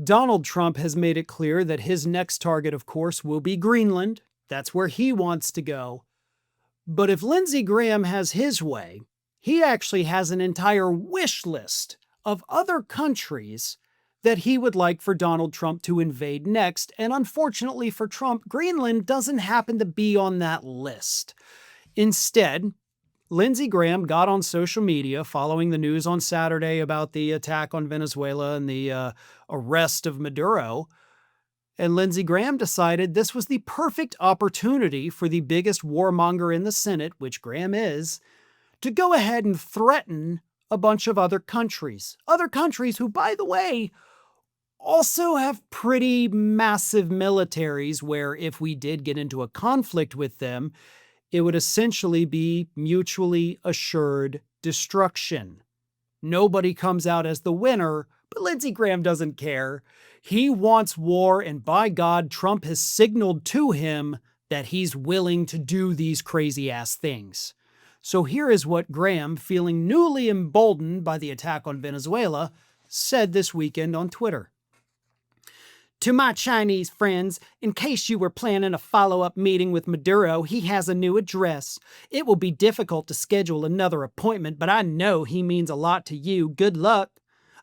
Donald Trump has made it clear that his next target, of course, will be Greenland. That's where he wants to go. But if Lindsey Graham has his way, he actually has an entire wish list of other countries that he would like for Donald Trump to invade next. And unfortunately for Trump, Greenland doesn't happen to be on that list. Instead, Lindsey Graham got on social media following the news on Saturday about the attack on Venezuela and the arrest of Maduro. And Lindsey Graham decided this was the perfect opportunity for the biggest warmonger in the Senate, which Graham is, to go ahead and threaten a bunch of other countries. Other countries who, by the way, also have pretty massive militaries where if we did get into a conflict with them, it would essentially be mutually assured destruction. Nobody comes out as the winner, but Lindsey Graham doesn't care. He wants war, and by God, Trump has signaled to him that he's willing to do these crazy-ass things. So here is what Graham, feeling newly emboldened by the attack on Venezuela, said this weekend on Twitter. To my Chinese friends, in case you were planning a follow-up meeting with Maduro, he has a new address. It will be difficult to schedule another appointment, but I know he means a lot to you. Good luck.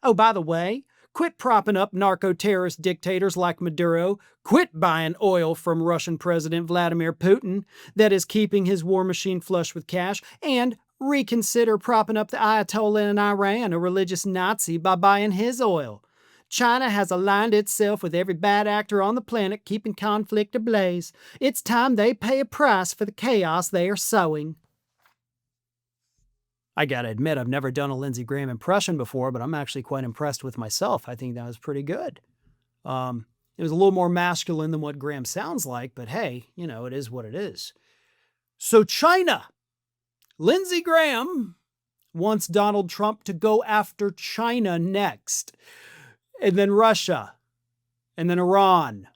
Oh, by the way, quit propping up narco-terrorist dictators like Maduro. Quit buying oil from Russian President Vladimir Putin that is keeping his war machine flush with cash, and reconsider propping up the Ayatollah in Iran, a religious Nazi, by buying his oil. China has aligned itself with every bad actor on the planet, keeping conflict ablaze. It's time they pay a price for the chaos they are sowing. I gotta admit, I've never done a Lindsey Graham impression before, but I'm actually quite impressed with myself. I think that was pretty good. It was a little more masculine than what Graham sounds like, but hey, it is what it is. So China. Lindsey Graham wants Donald Trump to go after China next. And then Russia, and then Iran.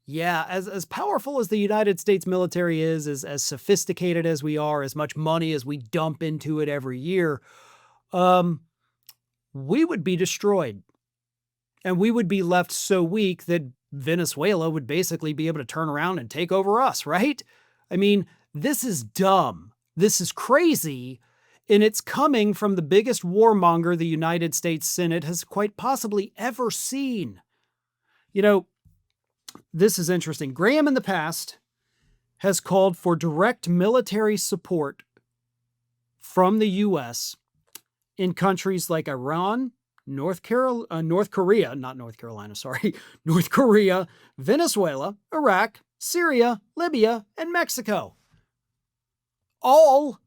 Yeah, as powerful as the United States military is, as sophisticated as we are, as much money as we dump into it every year, we would be destroyed. And we would be left so weak that Venezuela would basically be able to turn around and take over us, right? I mean, this is dumb. This is crazy. And it's coming from the biggest warmonger the United States Senate has quite possibly ever seen. This is interesting. Graham in the past has called for direct military support from the U.S. in countries like Iran, North Korea, Venezuela, Iraq, Syria, Libya, and Mexico. All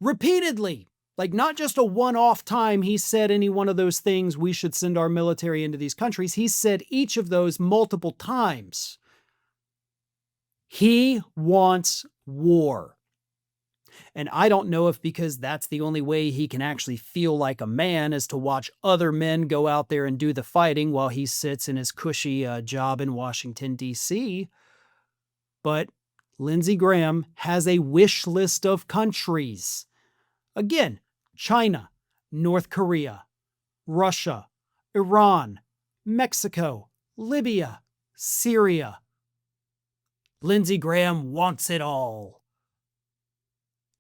repeatedly, like not just a one-off time he said any one of those things, we should send our military into these countries. He said each of those multiple times. He wants war. And I don't know if because that's the only way he can actually feel like a man is to watch other men go out there and do the fighting while he sits in his cushy job in Washington, D.C. But Lindsey Graham has a wish list of countries. Again, China, North Korea, Russia, Iran, Mexico, Libya, Syria. Lindsey Graham wants it all.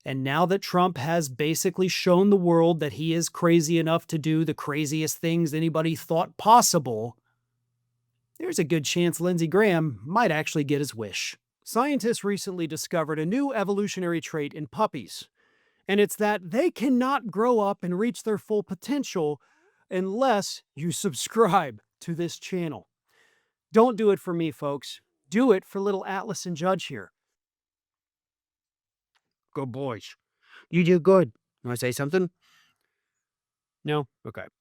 And now that Trump has basically shown the world that he is crazy enough to do the craziest things anybody thought possible, there's a good chance Lindsey Graham might actually get his wish. Scientists recently discovered a new evolutionary trait in puppies. And it's that they cannot grow up and reach their full potential unless you subscribe to this channel. Don't do it for me, folks. Do it for little Atlas and Judge here. Good boys. You do good. You want to say something? No? Okay.